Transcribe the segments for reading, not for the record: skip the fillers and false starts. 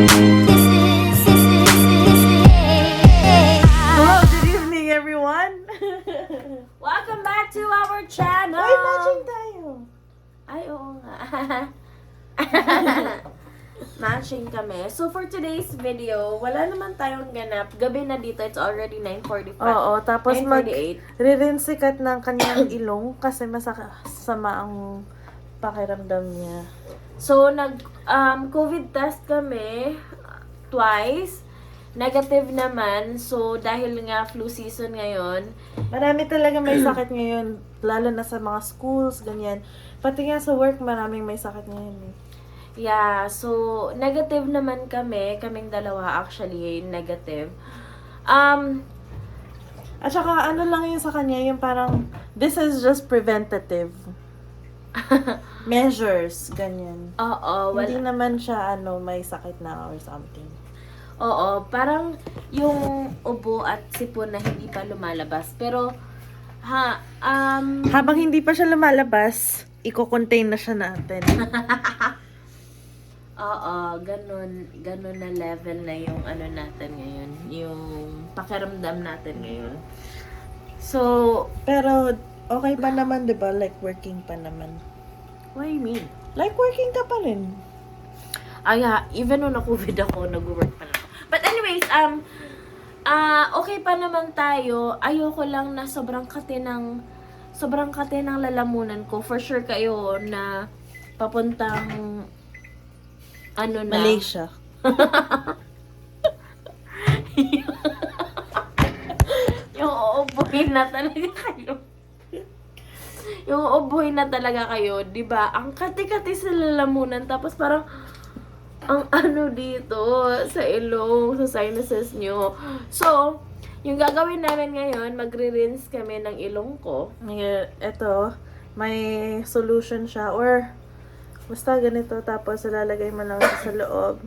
Hello, good evening everyone! Welcome back to our channel! Uy, matching tayo! Ay, oo nga. Matching kami. So, for today's video, wala naman tayong ganap. Gabi na dito. It's already 9:45. Oo, tapos 9:48. rinsikat ng kanyang ilong kasi masama ang pakiramdam niya. So, COVID test kami twice. Negative naman. So, dahil nga flu season ngayon, Marami talaga may sakit ngayon, lalo na sa mga schools, ganyan. Pati nga sa work, maraming may sakit ngayon. yeah, so negative naman kaming dalawa actually, negative. At saka ano lang yun sa kanya, yung parang, this is just preventative measures, ganyan. Oo, Hindi naman siya may sakit na or something. Oo, parang yung ubo at sipon na hindi pa lumalabas. Pero, Habang hindi pa siya lumalabas, i-contain na siya natin. oo, ganun na level na yung ano natin ngayon. Yung pakiramdam natin ngayon. So, Pero, okay pa naman, di ba? Like, working pa naman. what do you mean? Like, working ka pa rin. Yeah, even when na-COVID ako, nag-work pa lang ako. But anyways, okay pa naman tayo. Ayoko lang na sobrang kate ng lalamunan ko. For sure kayo na papuntang ano na. Malaysia. Yung uubuhin na talaga kayo. Yung uubuhin na talaga kayo, 'di ba? Ang kati-kati sa lalamunan tapos parang ang ano dito sa ilong, sa sinuses nyo. So, yung gagawin namin ngayon, magre-rinse kami ng ilong ko. Ito, may solution siya. Or, basta ganito, tapos ilalagay mo lang siya sa loob.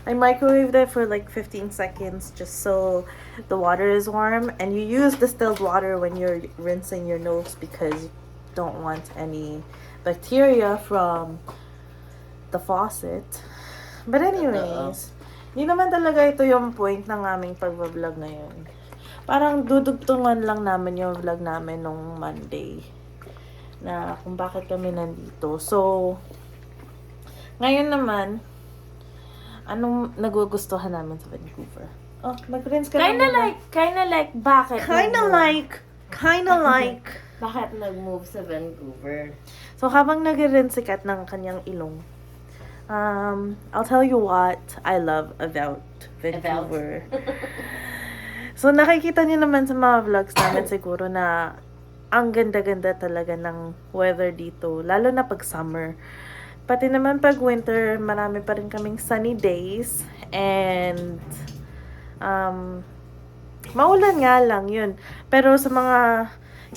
I microwaved it for like 15 seconds just so the water is warm. And you use distilled water when you're rinsing your nose because you don't want any bacteria from the faucet. But anyways, hindi naman talaga ito yung point ng aming pag-vlog ngayon. Parang dudugtungan lang namin yung vlog namin nung Monday. Na kung bakit kami nandito. So, ngayon naman, anong nagugustuhan namin sa Vancouver? Oh, mag-rinse ka Kinda naman. like, bakit? Kinda like. Bakit nag-move sa Vancouver? So, habang nag-rinse sikat ng kanyang ilong, I'll tell you what I love about Vancouver. So, nakikita niyo naman sa mga vlogs namin siguro na ang ganda-ganda talaga ng weather dito, lalo na pag summer. Pati naman pag winter, marami pa rin kaming sunny days and maulan nga lang yun. Pero sa mga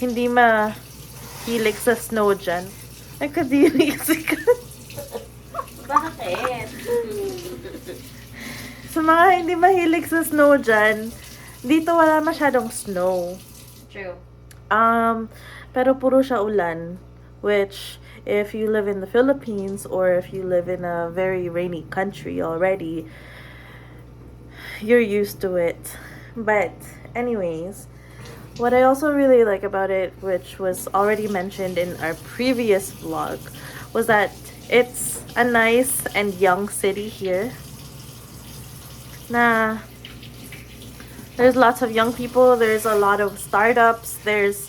hindi mahilig sa snow dyan, nagkadiri sikat. Bakit? Sa mga hindi mahilig sa snow dyan, dito wala masyadong snow. True. Pero puro siya ulan. Which, if you live in the Philippines or if you live in a very rainy country already, you're used to it. But, anyways, what I also really like about it, which was already mentioned in our previous vlog, was that it's a nice and young city here. There's lots of young people, there's a lot of startups, there's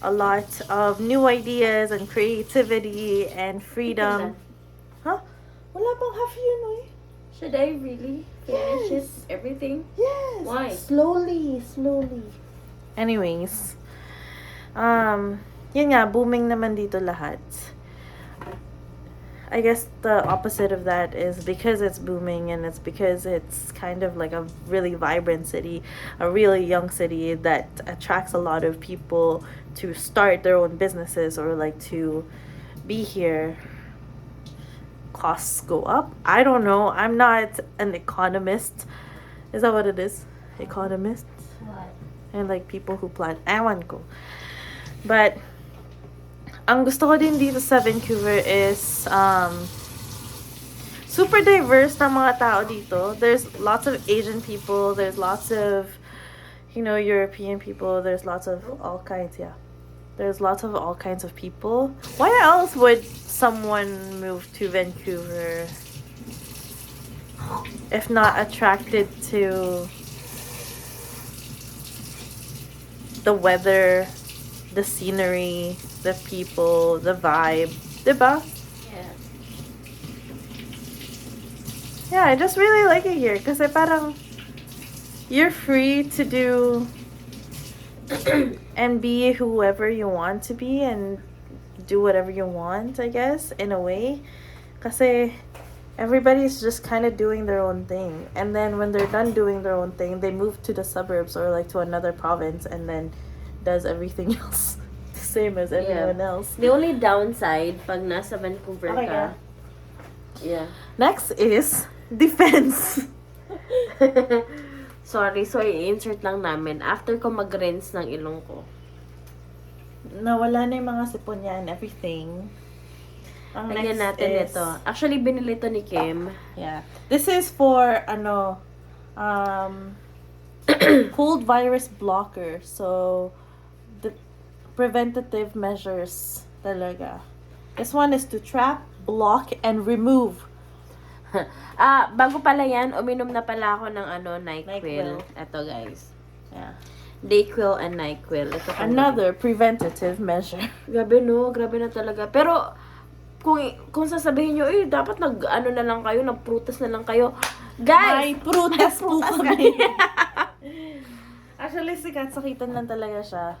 a lot of new ideas and creativity and freedom. Huh? Wala pang half yun, eh. Should I really finish Yes. everything? Yes. Why? Slowly. Anyways, yun nga, booming naman dito lahat. I guess the opposite of that is because it's booming and it's because it's kind of like a really vibrant city, a really young city that attracts a lot of people to start their own businesses or like to be here. Costs go up. I don't know. I'm not an economist. Is that what it is? Economist? What? And like people who plan. Ewan ko. But ang gusto ko din dito sa Vancouver is super diverse na mga tao dito. There's lots of Asian people. There's lots of, European people. There's lots of all kinds, yeah. There's lots of all kinds of people. Why else would someone move to Vancouver if not attracted to the weather, the scenery, the people, the vibe, diba? Yeah. Yeah, I just really like it here kasi parang you're free to do and be whoever you want to be and do whatever you want, I guess, in a way. Kasi everybody's just kind of doing their own thing. And then when they're done doing their own thing, they move to the suburbs or like to another province and then does everything else the same as everyone else. The only downside pag nasa Vancouver Okay, ka. Yeah. Next is defense. Sorry, so i-insert lang namin after ko mag-rinse ng ilong ko. Nawala na yung mga sipon niya and everything. Ang Lagyan next natin is, ito. Actually, binili to ni Kim. Yeah. This is for, cold virus blocker. So, the preventative measures talaga. This one is to trap, block, and remove. Bago pala yan, uminom na pala ako ng NyQuil. NyQuil. Ito, guys. Yeah. Dayquil and NyQuil. Ito pala. Another preventative measure. Grabe no, grabe na talaga. Pero, kung sasabihin nyo, dapat na lang kayo, nagprutas na lang kayo. Guys! May prutas po prutas kami. Actually, sakitan lang talaga siya.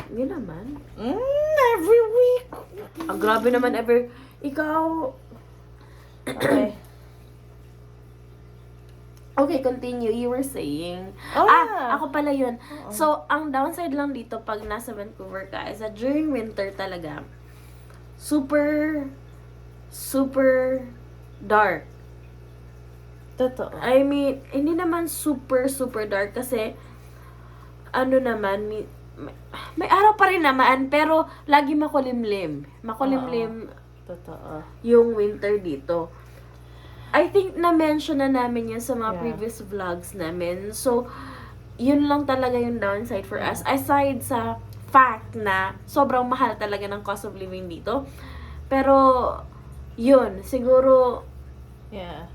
Hindi naman. Every week. Grabe naman ikaw. Okay. Okay, continue. You were saying. Oh, yeah. Ako pala yun. So, ang downside lang dito pag nasa Vancouver ka is that during winter talaga, super dark. Totoo. I mean, hindi naman super dark kasi may araw pa rin naman, pero lagi makulimlim. Totoo. Yung winter dito. I think na-mention na namin yan sa mga Yeah. previous vlogs namin. So, yun lang talaga yung downside for us. Aside sa fact na sobrang mahal talaga ng cost of living dito. Pero, yun, siguro, Yeah.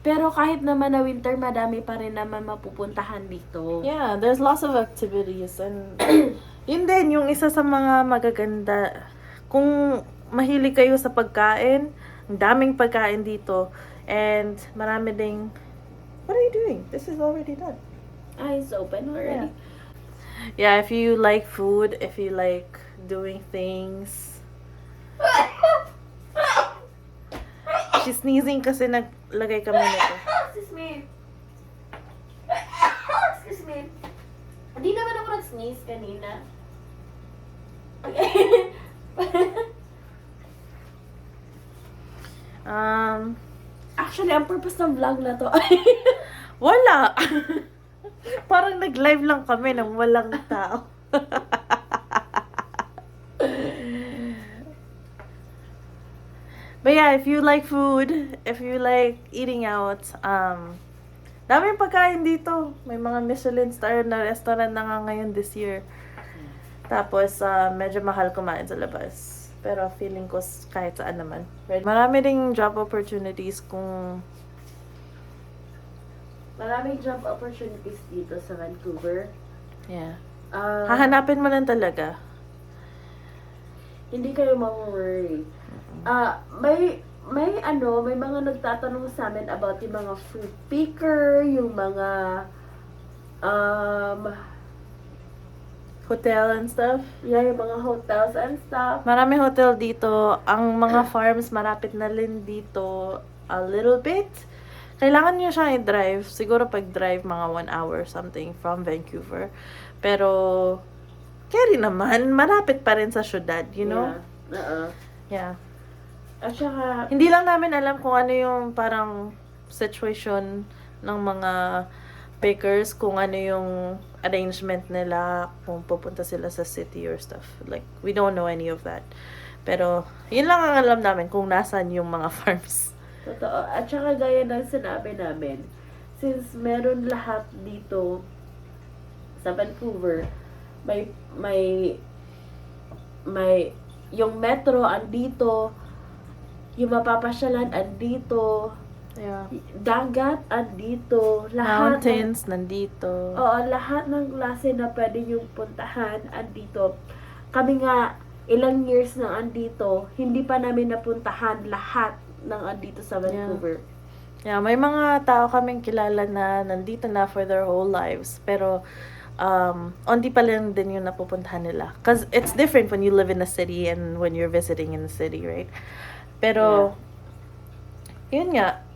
pero kahit naman na winter, madami pa rin naman mapupuntahan dito. Yeah, there's lots of activities and yun din yung isa sa mga magaganda. Kung mahilig kayo sa pagkain, ang daming pagkain dito and marami ding What are you doing? This is already done. It's open already. Yeah, if you like food, if you like doing things. She's sneezing kasi naglagay kami nito. Excuse me. Excuse me. Hindi naman ako nag-sneeze kanina. Actually, ang purpose ng vlog na to ay Wala. Parang nag-live lang kami ng walang tao. But yeah, if you like food, if you like eating out, daming pagkain dito. May mga Michelin star na restaurant na nga ngayon this year. Tapos, medyo mahal kumain sa labas. Pero feeling ko kahit saan naman. Marami ding job opportunities kung... maraming job opportunities dito sa Vancouver. Yeah. Hahanapin mo lang talaga. Hindi kayo ma-worry. May mga nagtatanong sa amin about yung mga fruit picker, yung mga Hotel and stuff. yeah, yung mga hotels and stuff. Marami hotel dito. Ang mga farms marapit na rin dito a little bit. Kailangan nyo siya i-drive. Siguro pag-drive mga 1 hour something from Vancouver. Pero, carry naman. Marapit pa rin sa syudad, you know? Yeah. At saka, Hindi lang namin alam kung ano yung parang situation ng mga pickers, kung ano yung arrangement nila, kung pupunta sila sa city or stuff. Like, we don't know any of that. Pero, yun lang ang alam namin kung nasan yung mga farms. Totoo. At saka gaya ng sinabi namin, since meron lahat dito sa Vancouver, may yung metro andito, yung mapapasyalan andito, Yeah. dagat andito, lahat Mountains, nandito. Oo, lahat ng klase na pwede yung puntahan andito. Kami nga ilang years na andito, hindi pa namin napuntahan lahat ng andito sa Vancouver. Yeah, may mga tao kaming kilala na nandito na for their whole lives. Pero, onti pa lang din yung napupuntahan nila. Because it's different when you live in a city and when you're visiting in the city, right? Pero, yun nga,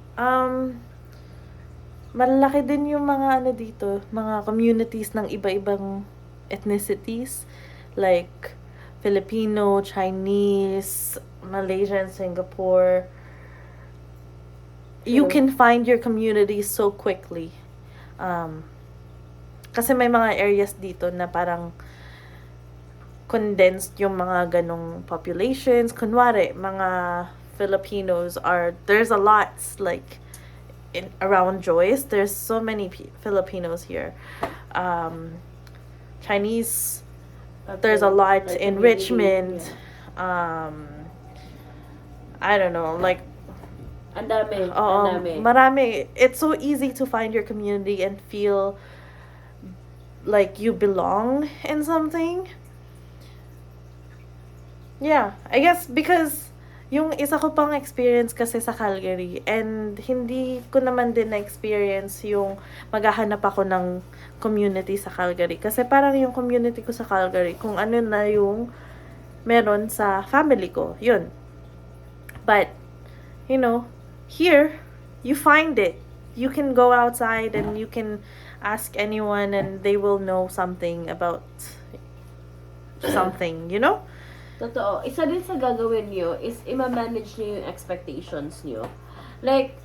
malaki din yung mga ano dito, mga communities ng iba-ibang ethnicities. Like, Filipino, Chinese, Malaysian, Singapore. You can find your community so quickly. Kasi may mga areas dito na parang condensed yung mga ganong populations. Kunwari, mga Filipinos there's a lot, like, around Joyce, there's so many Filipinos here. Chinese, there's a lot Like in community, Richmond. I don't know, like, Ang dami, Oo, ang dami. marami. It's so easy to find your community and feel like you belong in something. Yeah, I guess because yung isa ko pang experience kasi sa Calgary, and hindi ko naman din na-experience yung maghahanap ako ng community sa Calgary. Kasi parang yung community ko sa Calgary, kung ano na yung meron sa family ko, yun. But, you know, here, you find it. You can go outside and you can ask anyone and they will know something about something, you know? Totoo. Isa din sa gagawin nyo is ima-manage nyo yung expectations nyo. Like,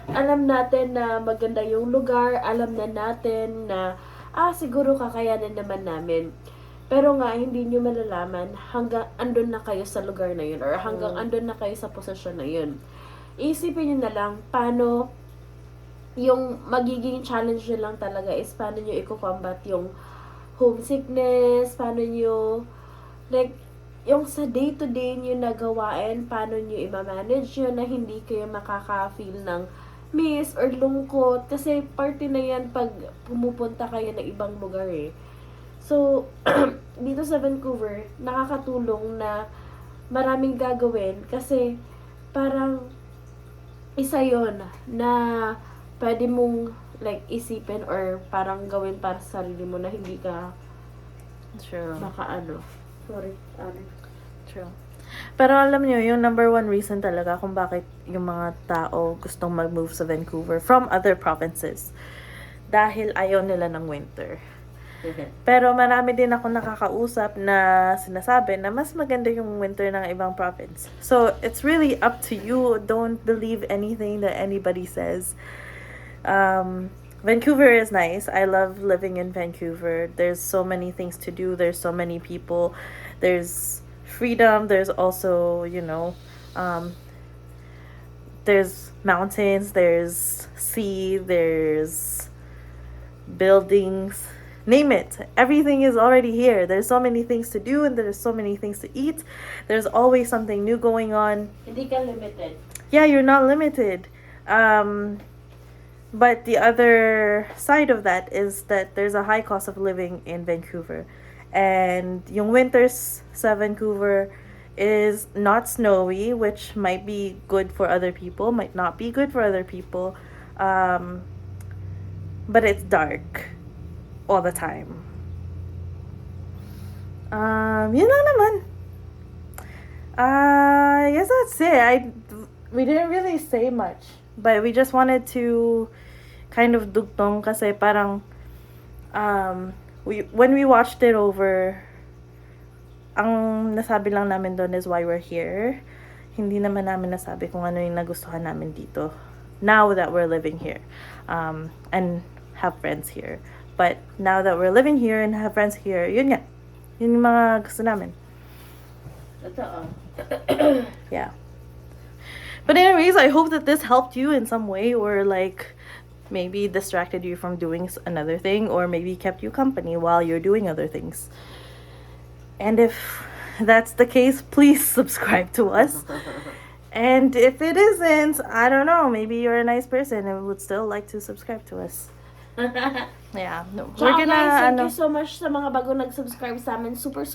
alam natin na maganda yung lugar, alam na natin na, siguro kakayanin naman namin. Pero nga, hindi nyo malalaman hanggang andun na kayo sa lugar na yun or hanggang andun na kayo sa posisyon na yun. Isipin nyo na lang, paano yung magiging challenge nyo lang talaga is paano nyo i-combat yung homesickness, paano nyo, like, yung sa day-to-day nyo na gawain, paano nyo i-manage yun na hindi kayo makaka-feel ng miss or lungkot. Kasi party na yan pag pumupunta kayo ng ibang lugar eh. So, dito sa Vancouver, nakakatulong na maraming gagawin kasi parang isa yon na pwede mong like isipin or parang gawin para sa sarili mo na hindi ka True. makaano. Sorry, True. Pero alam niyo, yung number one reason talaga kung bakit yung mga tao gustong mag-move sa Vancouver from other provinces. Dahil ayaw nila ng winter. Pero marami din ako nakakausap na sinasabi na mas maganda yung winter ng ibang province. So, it's really up to you. Don't believe anything that anybody says. Vancouver is nice. I love living in Vancouver. There's so many things to do. There's so many people. There's freedom. There's also, you know, there's mountains. There's sea. There's buildings. Name it. Everything is already here. There's so many things to do and there's so many things to eat. There's always something new going on. Hindi ka limited. Yeah, you're not limited. But the other side of that is that there's a high cost of living in Vancouver. And yung winters sa Vancouver is not snowy, which might be good for other people, might not be good for other people. But it's dark all the time. Yun lang naman. I guess that's it. We didn't really say much, but we just wanted to kind of dugtong kasi parang when we watched it over, ang nasabi lang namin doon is why we're here. Hindi naman namin nasabi kung ano yung nagustuhan namin dito now that we're living here and have friends here. But now that we're living here and have friends here, yun nga. Yun yung mga gusto namin. Totoo. Yeah. But anyways, I hope that this helped you in some way, or like maybe distracted you from doing another thing, or maybe kept you company while you're doing other things. And if that's the case, please subscribe to us. And if it isn't, I don't know, maybe you're a nice person and would still like to subscribe to us. Yeah, no. We're Tsaka gonna, guys, thank ano, you so much sa mga bago nag-subscribe sa amin. Super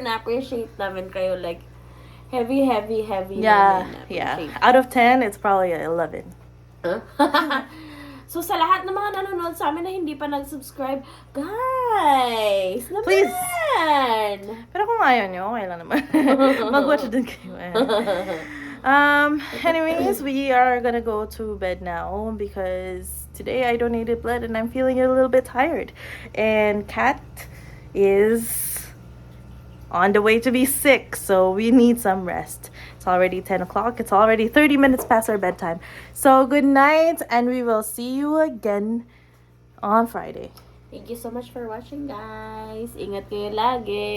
na-appreciate namin kayo. Like, heavy yeah, namin yeah. na-appreciate. Out of 10, it's probably a 11. So, sa lahat ng mga nanonood sa amin na hindi pa nag-subscribe, guys, naman! Please. Pero kung ayaw nyo, okay lang naman. Mag-watch din kayo. Anyways, we are gonna go to bed now because today I donated blood and I'm feeling a little bit tired. And Kat is on the way to be sick, so we need some rest. It's already 10 o'clock. It's already 30 minutes past our bedtime. So good night, and we will see you again on Friday. Thank you so much for watching, guys. Ingat kayo lagi.